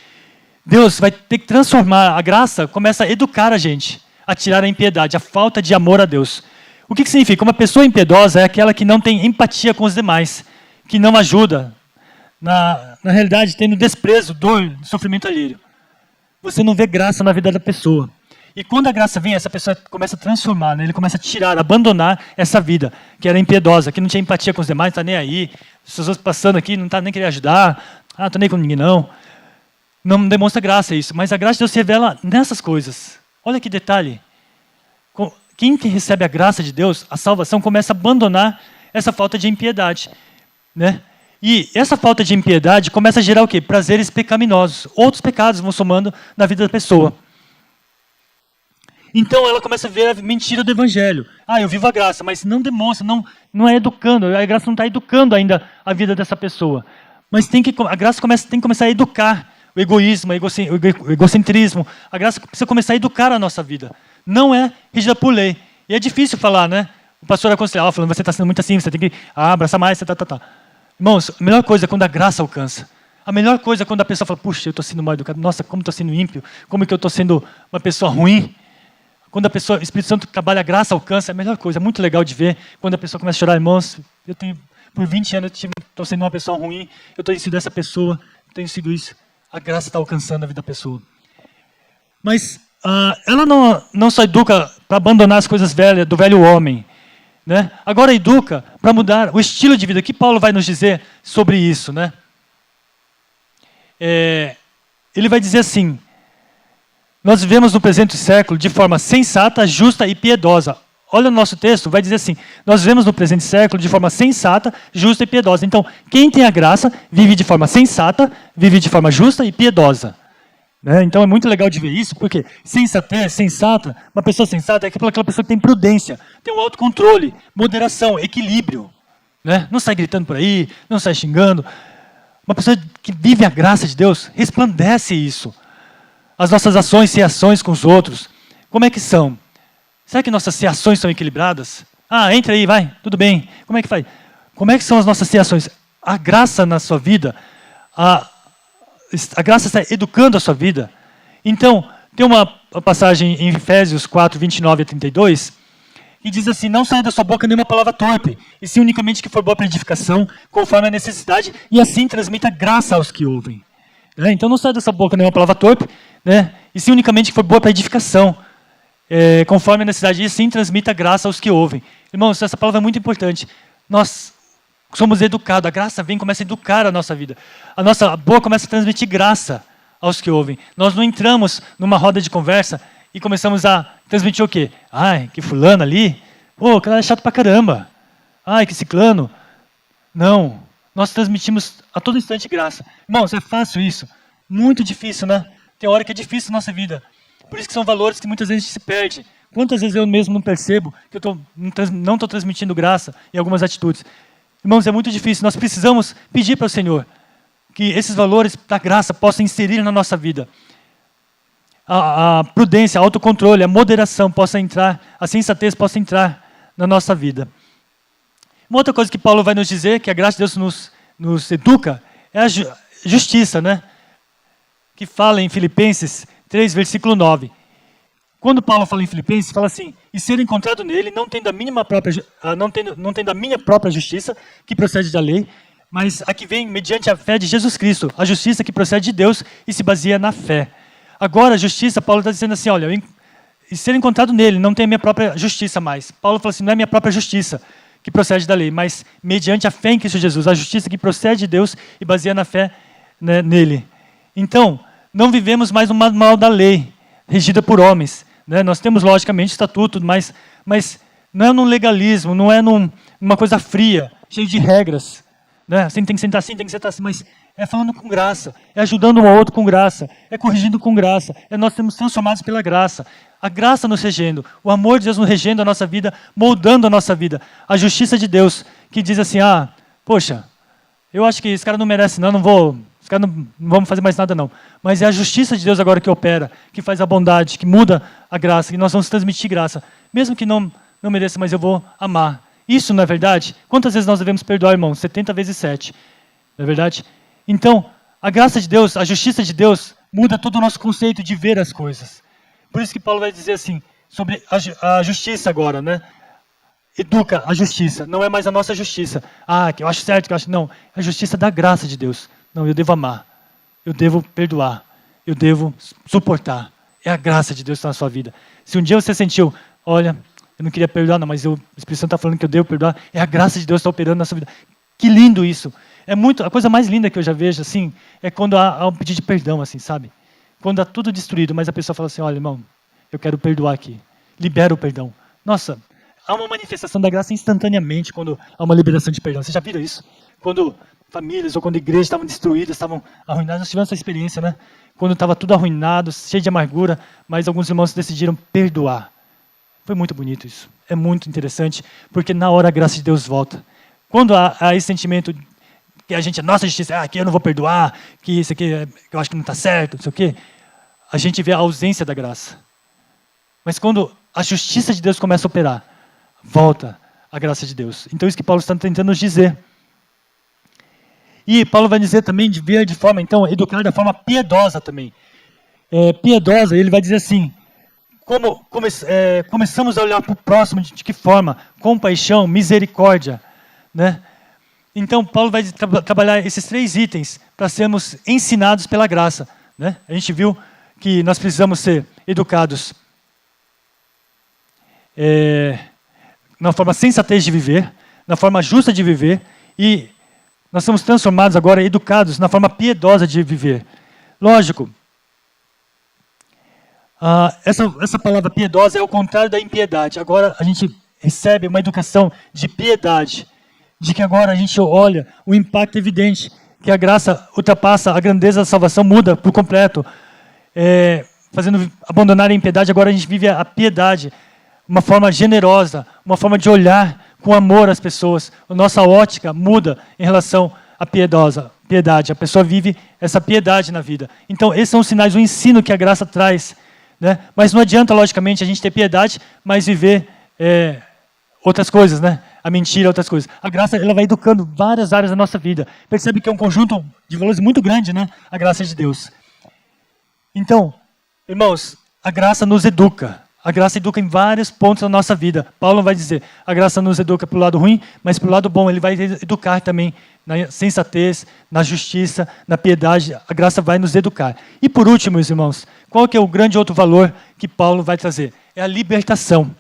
Deus vai ter que transformar, a graça começa a educar a gente, a tirar a impiedade, a falta de amor a Deus. O que significa? Uma pessoa impiedosa é aquela que não tem empatia com os demais, que não ajuda, na realidade, tendo desprezo, dor, sofrimento alheio. Você não vê graça na vida da pessoa. E quando a graça vem, essa pessoa começa a transformar, né? Ele começa a tirar, abandonar essa vida, que era impiedosa, que não tinha empatia com os demais, não está nem aí, as pessoas passando aqui, não está nem querendo ajudar, não está nem com ninguém não. Não demonstra graça isso, mas a graça de Deus se revela nessas coisas. Olha que detalhe. Quem que recebe a graça de Deus, a salvação, começa a abandonar essa falta de impiedade. Né? E essa falta de impiedade começa a gerar o quê? Prazeres pecaminosos. Outros pecados vão somando na vida da pessoa. Então ela começa a ver a mentira do evangelho. Ah, eu vivo a graça, mas não demonstra, não é educando. A graça não está educando ainda a vida dessa pessoa. Mas a graça tem que começar a educar o egoísmo, o egocentrismo. A graça precisa começar a educar a nossa vida. Não é rígida por lei. E é difícil falar, né? O pastor aconselhava, falando, você está sendo muito assim, você tem que abraçar mais, tá. Irmãos, a melhor coisa é quando a graça alcança. A melhor coisa é quando a pessoa fala, puxa, eu estou sendo mal educado, nossa, como estou sendo ímpio, como que eu estou sendo uma pessoa ruim. Quando o Espírito Santo trabalha, a graça alcança, é a melhor coisa, é muito legal de ver. Quando a pessoa começa a chorar, irmãos, por 20 anos eu estou sendo uma pessoa ruim, eu tenho sido essa pessoa, eu tenho sido isso. A graça está alcançando a vida da pessoa. Mas ela não só educa para abandonar as coisas velhas, do velho homem, né? Agora educa para mudar o estilo de vida. O que Paulo vai nos dizer sobre isso, né? Ele vai dizer assim, nós vivemos no presente século de forma sensata, justa e piedosa. Olha o nosso texto, vai dizer assim, nós vivemos no presente século de forma sensata, justa e piedosa. Então, quem tem a graça vive de forma sensata, vive de forma justa e piedosa. Né? Então é muito legal de ver isso, porque sensatez, sensata, uma pessoa sensata é aquela pessoa que tem prudência, tem um autocontrole, moderação, equilíbrio. Né? Não sai gritando por aí, não sai xingando. Uma pessoa que vive a graça de Deus, resplandece isso. As nossas ações e reações com os outros, como é que são? Será que nossas reações são equilibradas? Ah, entra aí, vai, tudo bem. Como é que faz? Como é que são as nossas reações? A graça na sua vida, a graça está educando a sua vida. Então, tem uma passagem em Efésios 4, 29 a 32, que diz assim, não saia da sua boca nenhuma palavra torpe, e sim unicamente que for boa para edificação, conforme a necessidade, e assim transmita graça aos que ouvem. Então, não saia da sua boca nenhuma palavra torpe, né? E sim unicamente que for boa para edificação, conforme a necessidade, e sim transmita graça aos que ouvem. Irmãos, essa palavra é muito importante. Nós somos educados, a graça vem e começa a educar a nossa vida. A nossa boca começa a transmitir graça aos que ouvem. Nós não entramos numa roda de conversa e começamos a transmitir o quê? Ai, que fulano ali, pô, o cara é chato pra caramba. Ai, que ciclano. Não, nós transmitimos a todo instante graça. Irmãos, é fácil isso? Muito difícil, né? Tem hora que é difícil na nossa vida. Por isso que são valores que muitas vezes a gente se perde. Quantas vezes eu mesmo não percebo que eu não estou transmitindo graça em algumas atitudes. Irmãos, é muito difícil. Nós precisamos pedir para o Senhor que esses valores da graça possam inserir na nossa vida. A prudência, o autocontrole, a moderação possa entrar, a sensatez possa entrar na nossa vida. Uma outra coisa que Paulo vai nos dizer, que a graça de Deus nos educa, é a justiça, né? Que fala em Filipenses 3, versículo 9. Quando Paulo fala em Filipenses, fala assim, e ser encontrado nele, não tendo a minha própria justiça, que procede da lei, mas a que vem mediante a fé de Jesus Cristo, a justiça que procede de Deus e se baseia na fé. Agora, a justiça, Paulo está dizendo assim, olha, e ser encontrado nele, não tem a minha própria justiça mais. Paulo fala assim, não é a minha própria justiça que procede da lei, mas mediante a fé em Cristo Jesus, a justiça que procede de Deus e baseia na fé, né, nele. Então, não vivemos mais no manual da lei, regida por homens. Né? Nós temos, logicamente, estatuto, mas não é num legalismo, não é numa coisa fria, cheia de regras. Né? Assim tem que sentar assim, tem que sentar assim, mas é falando com graça, é ajudando um ao outro com graça, é corrigindo com graça, é nós sermos transformados pela graça. A graça nos regendo, o amor de Deus nos regendo a nossa vida, moldando a nossa vida. A justiça de Deus, que diz assim, poxa, eu acho que esse cara não merece não vou... Os caras não vamos fazer mais nada não. Mas é a justiça de Deus agora que opera, que faz a bondade, que muda a graça, que nós vamos transmitir graça. Mesmo que não mereça, mas eu vou amar. Isso não é verdade? Quantas vezes nós devemos perdoar, irmão? 70 vezes 7. Não é verdade? Então, a graça de Deus, a justiça de Deus, muda todo o nosso conceito de ver as coisas. Por isso que Paulo vai dizer assim, sobre a justiça agora, né? Educa a justiça, não é mais a nossa justiça. Que eu acho certo, que eu acho... Não, é a justiça da graça de Deus. Não, eu devo amar, eu devo perdoar, eu devo suportar. É a graça de Deus que está na sua vida. Se um dia você sentiu, olha, eu não queria perdoar, não, mas o Espírito Santo está falando que eu devo perdoar, é a graça de Deus que está operando na sua vida. Que lindo isso. A coisa mais linda que eu já vejo, assim, é quando há um pedido de perdão, assim, sabe? Quando há tudo destruído, mas a pessoa fala assim, olha, irmão, eu quero perdoar aqui. Libera o perdão. Nossa, há uma manifestação da graça instantaneamente quando há uma liberação de perdão. Você já viram isso? Quando famílias, ou quando igrejas estavam destruídas, estavam arruinadas. Nós tivemos essa experiência, né? Quando estava tudo arruinado, cheio de amargura, mas alguns irmãos decidiram perdoar. Foi muito bonito isso. É muito interessante, porque na hora a graça de Deus volta. Quando há esse sentimento que a gente, nossa justiça, aqui eu não vou perdoar, que isso aqui eu acho que não está certo, não sei o quê, a gente vê a ausência da graça. Mas quando a justiça de Deus começa a operar, volta a graça de Deus. Então isso que Paulo está tentando nos dizer. E Paulo vai dizer também de ver de forma, então, educar da forma piedosa também. Piedosa, ele vai dizer assim, começamos a olhar para o próximo, de que forma? Compaixão, misericórdia, né? Então, Paulo vai trabalhar esses 3 itens para sermos ensinados pela graça, né? A gente viu que nós precisamos ser educados na forma sensatez de viver, na forma justa de viver, e nós somos transformados agora, educados na forma piedosa de viver. Lógico, essa palavra piedosa é o contrário da impiedade. Agora a gente recebe uma educação de piedade, de que agora a gente olha o impacto evidente, que a graça ultrapassa a grandeza da salvação, muda por completo, fazendo abandonar a impiedade. Agora a gente vive a piedade, uma forma generosa, uma forma de olhar com amor às pessoas. A nossa ótica muda em relação à piedade. A pessoa vive essa piedade na vida. Então, esses são os sinais, o ensino que a graça traz, né? Mas não adianta, logicamente, a gente ter piedade, mas viver outras coisas, né? A mentira, outras coisas. A graça, ela vai educando várias áreas da nossa vida. Percebe que é um conjunto de valores muito grande, né? A graça de Deus. Então, irmãos, a graça nos educa. A graça educa em vários pontos da nossa vida. Paulo vai dizer, a graça nos educa para o lado ruim, mas para o lado bom, ele vai educar também na sensatez, na justiça, na piedade. A graça vai nos educar. E por último, meus irmãos, qual que é o grande outro valor que Paulo vai trazer? É a libertação.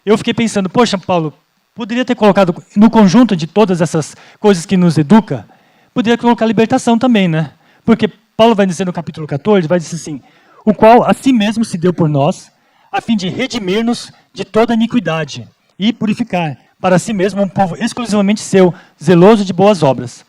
Eu fiquei pensando, poxa, Paulo, poderia ter colocado no conjunto de todas essas coisas que nos educa, poderia colocar libertação também, né? Porque Paulo vai dizer no capítulo 14, vai dizer assim, o qual a si mesmo se deu por nós, a fim de redimir-nos de toda iniquidade e purificar para si mesmo um povo exclusivamente seu, zeloso de boas obras.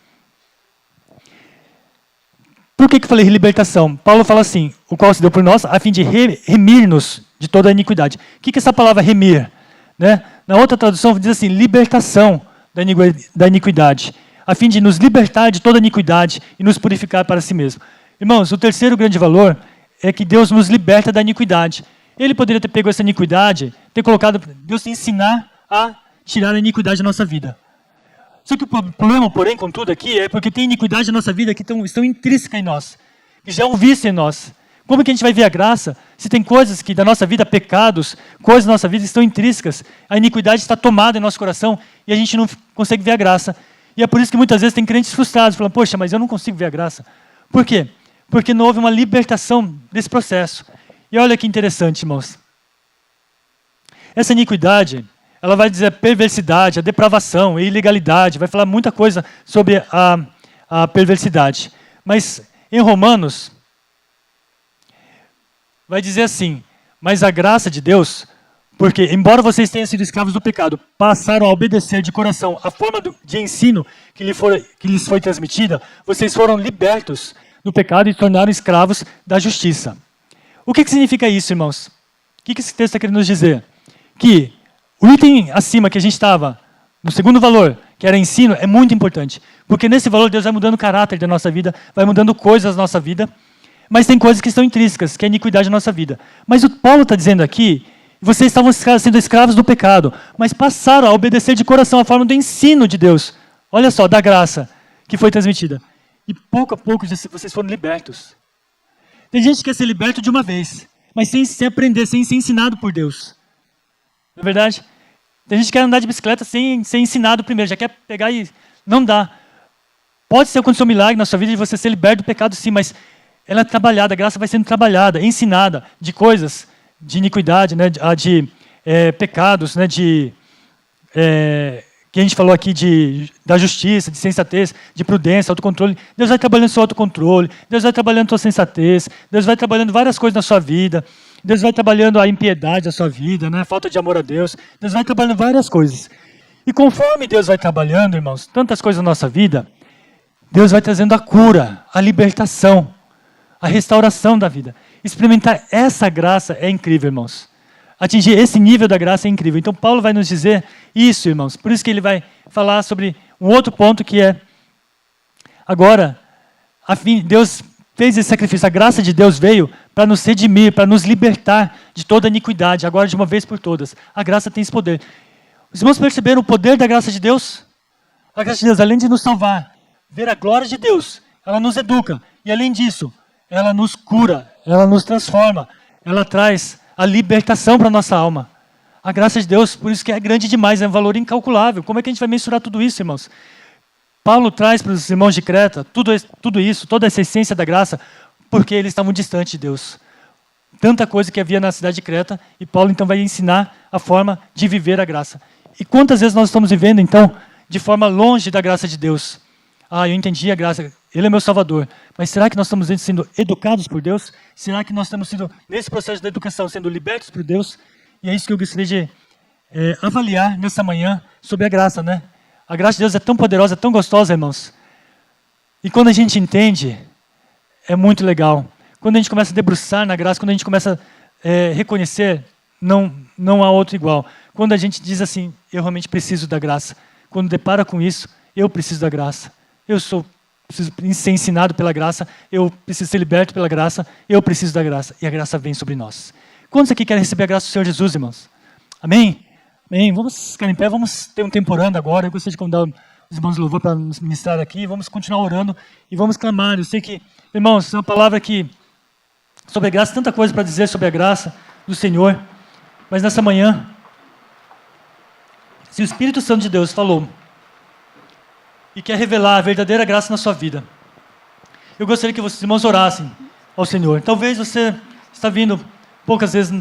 Por que eu falei libertação? Paulo fala assim, o qual se deu por nós, a fim de remir-nos de toda iniquidade. O que é essa palavra remir? Né? Na outra tradução diz assim, libertação da iniquidade, a fim de nos libertar de toda iniquidade e nos purificar para si mesmo. Irmãos, o terceiro grande valor é que Deus nos liberta da iniquidade. Ele poderia ter pego essa iniquidade, ter colocado, Deus te ensinar a tirar a iniquidade da nossa vida. Só que o problema, porém, contudo aqui, é porque tem iniquidade na nossa vida que estão intrínsecas em nós, que já é um vício em nós. Como que a gente vai ver a graça se tem coisas que da nossa vida, pecados, coisas da nossa vida estão intrínsecas, a iniquidade está tomada em nosso coração e a gente não consegue ver a graça. E é por isso que muitas vezes tem crentes frustrados, falando, poxa, mas eu não consigo ver a graça. Por quê? Porque não houve uma libertação desse processo. E olha que interessante, irmãos. Essa iniquidade, ela vai dizer a perversidade, a depravação, a ilegalidade, vai falar muita coisa sobre a perversidade. Mas em Romanos, vai dizer assim, mas a graça de Deus, porque embora vocês tenham sido escravos do pecado, passaram a obedecer de coração a forma de ensino que lhes foi transmitida, vocês foram libertos do pecado e se tornaram escravos da justiça. O que significa isso, irmãos? O que esse texto está querendo nos dizer? Que o item acima que a gente estava, no segundo valor, que era ensino, é muito importante. Porque nesse valor Deus vai mudando o caráter da nossa vida, vai mudando coisas da nossa vida, mas tem coisas que estão intrínsecas, que é a iniquidade da nossa vida. Mas o Paulo está dizendo aqui, vocês estavam sendo escravos do pecado, mas passaram a obedecer de coração a forma do ensino de Deus. Olha só, da graça que foi transmitida. E pouco a pouco vocês foram libertos. Tem gente que quer ser liberto de uma vez, mas sem aprender, sem ser ensinado por Deus. Não é verdade? Tem gente que quer andar de bicicleta sem ser ensinado primeiro, já quer pegar e não dá. Pode ser acontecer um milagre na sua vida de você ser liberto do pecado, sim, mas ela é trabalhada, a graça vai sendo trabalhada, ensinada de coisas, de iniquidade, né, de pecados, né, que a gente falou aqui da justiça, de sensatez, de prudência, autocontrole. Deus vai trabalhando seu autocontrole, Deus vai trabalhando sua sensatez, Deus vai trabalhando várias coisas na sua vida, Deus vai trabalhando a impiedade da sua vida, né, a falta de amor a Deus, Deus vai trabalhando várias coisas. E conforme Deus vai trabalhando, irmãos, tantas coisas na nossa vida, Deus vai trazendo a cura, a libertação, a restauração da vida. Experimentar essa graça é incrível, irmãos. Atingir esse nível da graça é incrível. Então, Paulo vai nos dizer isso, irmãos. Por isso que ele vai falar sobre um outro ponto que é, agora, Deus fez esse sacrifício. A graça de Deus veio para nos redimir, para nos libertar de toda iniquidade, agora de uma vez por todas. A graça tem esse poder. Os irmãos perceberam o poder da graça de Deus? A graça de Deus, além de nos salvar, ver a glória de Deus, ela nos educa. E além disso, ela nos cura, ela nos transforma, ela traz a libertação para a nossa alma. A graça de Deus, por isso que é grande demais, é um valor incalculável. Como é que a gente vai mensurar tudo isso, irmãos? Paulo traz para os irmãos de Creta tudo isso, toda essa essência da graça, porque eles estavam distantes de Deus. Tanta coisa que havia na cidade de Creta, e Paulo então vai ensinar a forma de viver a graça. E quantas vezes nós estamos vivendo, então, de forma longe da graça de Deus? Ah, eu entendi a graça, Ele é meu Salvador. Mas será que nós estamos sendo educados por Deus? Será que nós estamos sendo, nesse processo da educação, sendo libertos por Deus? E é isso que eu gostaria de avaliar nessa manhã sobre a graça, né? A graça de Deus é tão poderosa, é tão gostosa, irmãos. E quando a gente entende, é muito legal. Quando a gente começa a debruçar na graça, quando a gente começa a reconhecer, não há outro igual. Quando a gente diz assim, eu realmente preciso da graça. Quando depara com isso, eu preciso da graça. Preciso ser ensinado pela graça, eu preciso ser liberto pela graça, eu preciso da graça. E a graça vem sobre nós. Quantos aqui querem receber a graça do Senhor Jesus, irmãos? Amém? Amém. Vamos ficar em pé, vamos ter um tempo orando agora. Eu gostaria de convidar os irmãos de louvor para nos ministrar aqui. Vamos continuar orando e vamos clamar. Eu sei que, irmãos, é uma palavra que, sobre a graça, tanta coisa para dizer sobre a graça do Senhor. Mas nessa manhã, se o Espírito Santo de Deus falou e quer revelar a verdadeira graça na sua vida, eu gostaria que vocês, irmãos, orassem ao Senhor. Talvez você está vindo poucas vezes,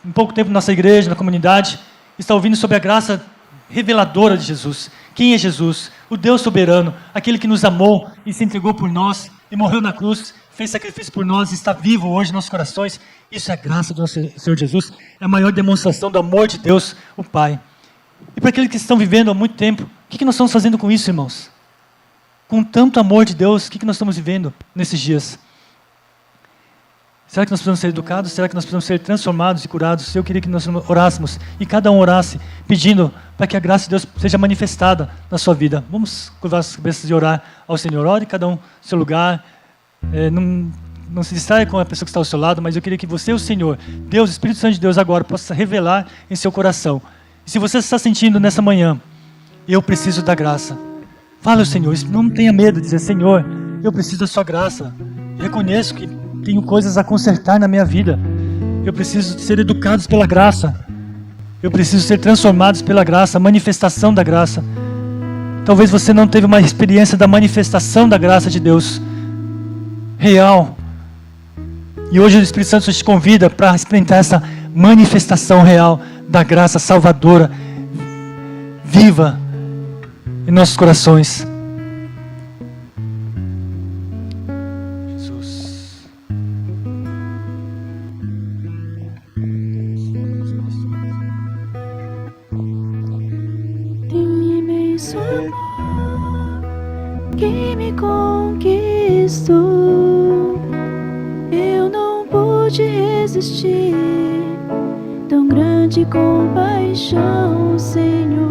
em pouco tempo na nossa igreja, na comunidade, está ouvindo sobre a graça reveladora de Jesus. Quem é Jesus? O Deus soberano, aquele que nos amou e se entregou por nós e morreu na cruz, fez sacrifício por nós e está vivo hoje em nossos corações. Isso é a graça do nosso Senhor Jesus, é a maior demonstração do amor de Deus, o Pai. E para aqueles que estão vivendo há muito tempo, o que nós estamos fazendo com isso, irmãos? Com tanto amor de Deus, o que nós estamos vivendo nesses dias? Será que nós precisamos ser educados? Será que nós precisamos ser transformados e curados? Eu queria que nós orássemos e cada um orasse, pedindo para que a graça de Deus seja manifestada na sua vida. Vamos curvar as cabeças e orar ao Senhor. Ore cada um no seu lugar. Não se distraia com a pessoa que está ao seu lado, mas eu queria que você, o Senhor, Deus, Espírito Santo de Deus, agora possa revelar em seu coração. E se você está sentindo nessa manhã, eu preciso da graça, fale ao Senhor, não tenha medo de dizer, Senhor, eu preciso da sua graça. Eu reconheço que tenho coisas a consertar na minha vida. Eu preciso ser educados pela graça. Eu preciso ser transformados pela graça, a manifestação da graça. Talvez você não teve uma experiência da manifestação da graça de Deus real. E hoje o Espírito Santo te convida para experimentar essa manifestação real da graça salvadora, viva em nossos corações. Jesus. Tem imenso amor que me conquistou. Eu não pude resistir. Tão grande compaixão, Senhor.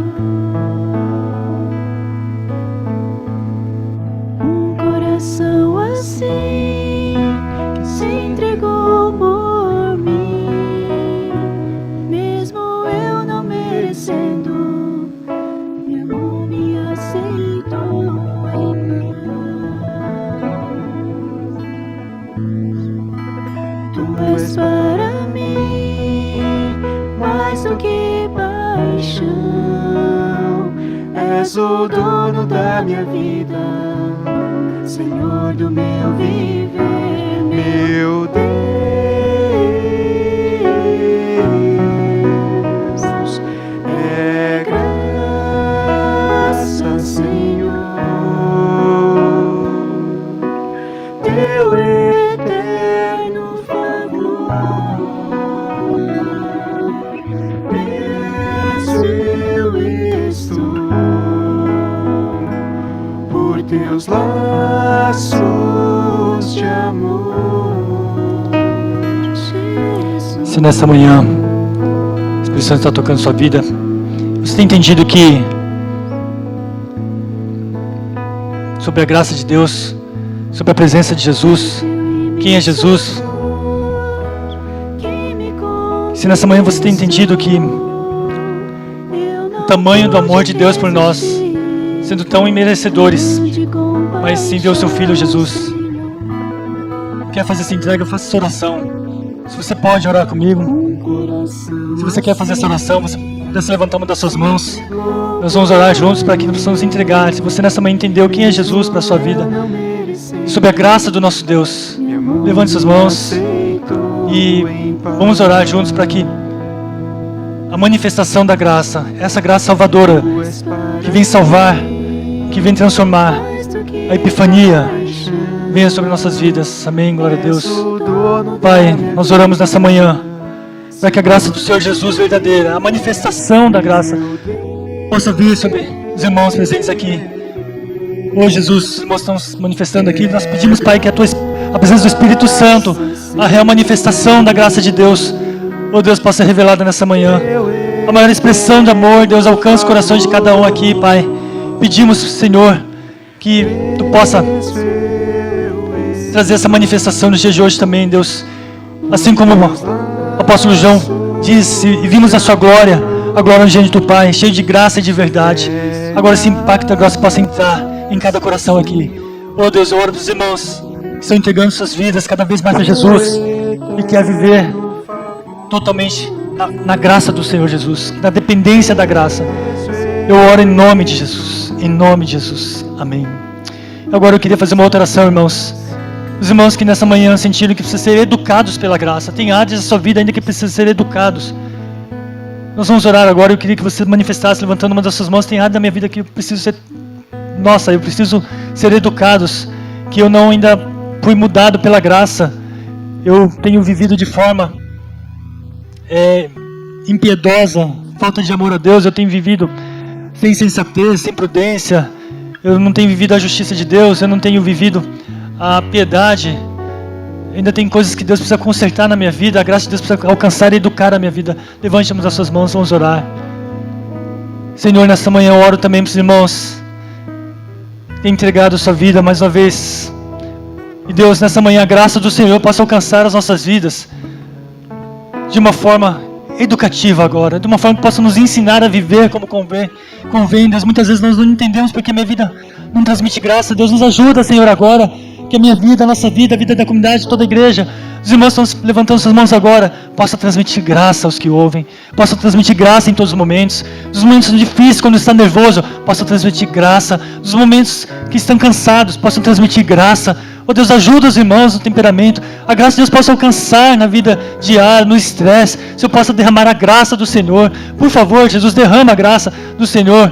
Um coração assim que se entregou por mim, mesmo eu não merecendo, me amou, me aceitou em mim. Tu és para mais do que paixão, és o dono da minha vida, Senhor do meu viver, meu Deus. É graça, Senhor, teu eterno favor. Eu estou, por por teus laços de amor, Jesus. Se nessa manhã o Espírito Santo está tocando sua vida, você tem entendido que sobre a graça de Deus, sobre a presença de Jesus, quem é Jesus? Se nessa manhã você tem entendido que o tamanho do amor de Deus por nós, sendo tão imerecedores, mas sim deu seu Filho Jesus. Quer fazer essa entrega? Faça essa oração. Se você pode orar comigo, se você quer fazer essa oração, você pode levantar uma das suas mãos. Nós vamos orar juntos para que nós possamos entregar. Se você nessa manhã entendeu quem é Jesus para a sua vida, sob a graça do nosso Deus, levante suas mãos e vamos orar juntos para que a manifestação da graça, essa graça salvadora, que vem salvar, que vem transformar, a epifania, venha sobre nossas vidas. Amém, glória a Deus. Pai, nós oramos nessa manhã para que a graça do Senhor Jesus verdadeira, a manifestação da graça, possa vir sobre os irmãos presentes aqui. Ô Jesus, os irmãos estão se manifestando aqui. Nós pedimos, Pai, que a presença do Espírito Santo, a real manifestação da graça de Deus, ô Deus, possa ser revelada nessa manhã. A maior expressão de amor, Deus, alcance os corações de cada um aqui, Pai. Pedimos, Senhor, que Tu possa trazer essa manifestação nos dias de hoje também, Deus. Assim como o apóstolo João disse, e vimos a Sua glória, a glória diante do Pai, cheio de graça e de verdade. Agora esse impacto da graça possa entrar em cada coração aqui. Oh Deus, eu oro dos irmãos que estão entregando suas vidas cada vez mais a Jesus e quer viver totalmente na graça do Senhor Jesus, na dependência da graça. Eu oro em nome de Jesus, em nome de Jesus. Amém. Agora eu queria fazer uma outra oração, irmãos. Os irmãos que nessa manhã sentiram que precisam ser educados pela graça. Tem áreas da sua vida ainda que precisam ser educados. Nós vamos orar agora. Eu queria que você manifestasse levantando uma das suas mãos. Tem áreas da minha vida que eu preciso ser... Nossa, eu preciso ser educados. Que eu não ainda fui mudado pela graça. Eu tenho vivido de forma impiedosa, falta de amor a Deus. Eu tenho vivido sem sensatez, sem prudência. Eu não tenho vivido a justiça de Deus. Eu não tenho vivido a piedade. Ainda tem coisas que Deus precisa consertar na minha vida. A graça de Deus precisa alcançar e educar a minha vida. Levante-nos as suas mãos, vamos orar. Senhor, nesta manhã eu oro também para os irmãos que têm entregado a sua vida mais uma vez. E Deus, nessa manhã a graça do Senhor possa alcançar as nossas vidas de uma forma educativa agora, de uma forma que possa nos ensinar a viver como convém. Deus, muitas vezes nós não entendemos porque minha vida não transmite graça. Deus, nos ajuda, Senhor, agora, que a minha vida, a nossa vida, a vida da comunidade, toda a igreja, os irmãos estão levantando suas mãos agora, possa transmitir graça aos que ouvem, possa transmitir graça em todos os momentos, nos momentos difíceis, quando está nervoso, possa transmitir graça, nos momentos que estão cansados, possa transmitir graça. Oh Deus, ajuda os irmãos no temperamento, a graça de Deus possa alcançar na vida diária, no estresse, se eu possa derramar a graça do Senhor. Por favor, Jesus, derrama a graça do Senhor.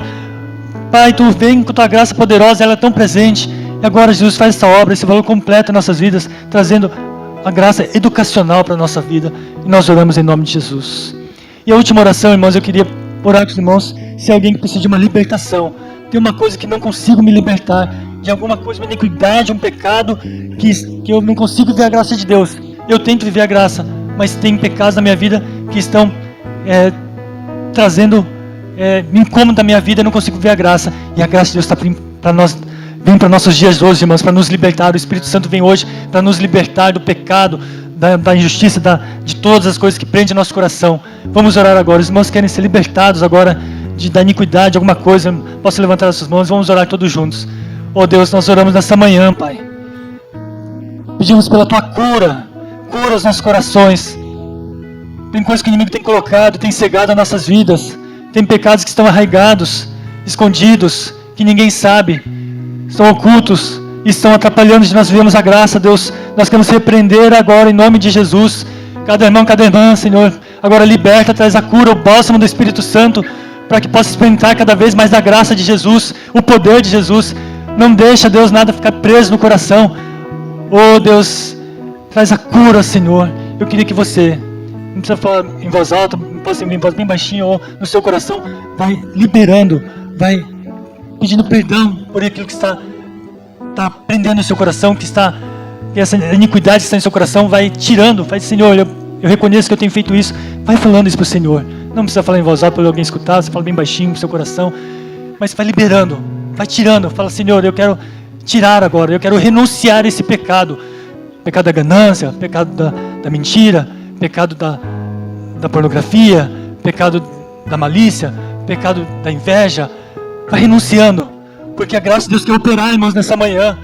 Pai, Tu vem com Tua graça poderosa, ela é tão presente. E agora, Jesus, faz essa obra, esse valor completo em nossas vidas, trazendo a graça educacional para a nossa vida. E nós oramos em nome de Jesus. E a última oração, irmãos, eu queria orar com os irmãos, se é alguém que precisa de uma libertação. Tem uma coisa que não consigo me libertar, de alguma coisa, uma iniquidade, um pecado, que eu não consigo ver a graça de Deus. Eu tento viver a graça, mas tem pecados na minha vida que estão trazendo incômodo da minha vida, eu não consigo ver a graça. E a graça de Deus está para nós, vem para nossos dias hoje, irmãos, para nos libertar. O Espírito Santo vem hoje para nos libertar do pecado, da injustiça, de todas as coisas que prendem nosso coração. Vamos orar agora. Os irmãos querem ser libertados agora da iniquidade, alguma coisa. Posso levantar as suas mãos? Vamos orar todos juntos. Oh Deus, nós oramos nessa manhã, Pai. Pedimos pela Tua cura os nossos corações. Tem coisas que o inimigo tem colocado, tem cegado as nossas vidas. Tem pecados que estão arraigados, escondidos, que ninguém sabe, estão ocultos, e estão atrapalhando de nós vermos a graça, Deus. Nós queremos repreender agora em nome de Jesus. Cada irmão, cada irmã, Senhor, agora liberta, traz a cura, o bálsamo do Espírito Santo, para que possa experimentar cada vez mais da graça de Jesus, o poder de Jesus. Não deixa, Deus, nada ficar preso no coração. Oh, Deus, traz a cura, Senhor. Eu queria que você, não precisa falar em voz alta, pode ser em voz bem baixinha ou no seu coração, vai liberando, vai pedindo perdão por aquilo que está está prendendo o seu coração, que essa iniquidade que está em seu coração, vai tirando, vai, Senhor, eu reconheço que eu tenho feito isso, vai falando isso para o Senhor. Não precisa falar em voz alta para alguém escutar, você fala bem baixinho pro seu coração, mas vai liberando, vai tirando, fala, Senhor, eu quero tirar agora, eu quero renunciar a esse pecado da ganância, pecado da mentira, pecado da pornografia, pecado da malícia, pecado da inveja. Vai renunciando, porque a graça de Deus quer operar, irmãos, nessa manhã.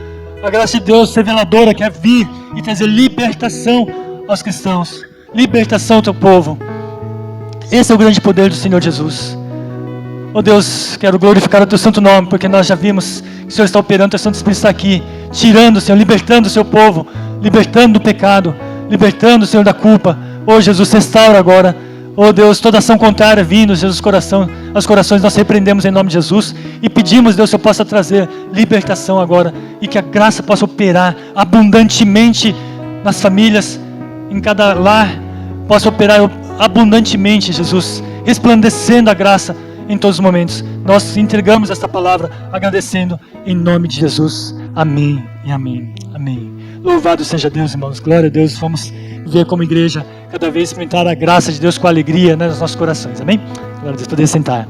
A graça de Deus reveladora quer vir e trazer libertação aos cristãos, libertação ao teu povo. Esse é o grande poder do Senhor Jesus. Oh Deus, quero glorificar o teu santo nome, porque nós já vimos que o Senhor está operando, o teu Santo Espírito está aqui, tirando, Senhor, libertando o seu povo, libertando do pecado, libertando, Senhor, da culpa. Oh Jesus, restaura agora. Oh Deus, toda ação contrária vindo, Jesus, aos corações, nós repreendemos em nome de Jesus e pedimos, Deus, que eu possa trazer libertação agora e que a graça possa operar abundantemente nas famílias, em cada lar, possa operar abundantemente, Jesus, resplandecendo a graça em todos os momentos. Nós entregamos esta palavra agradecendo em nome de Jesus. Amém e amém. Amém. Louvado seja Deus, irmãos. Glória a Deus. Vamos ver como igreja cada vez experimentar a graça de Deus com alegria, né, nos nossos corações. Amém? Glória a Deus. Poder sentar.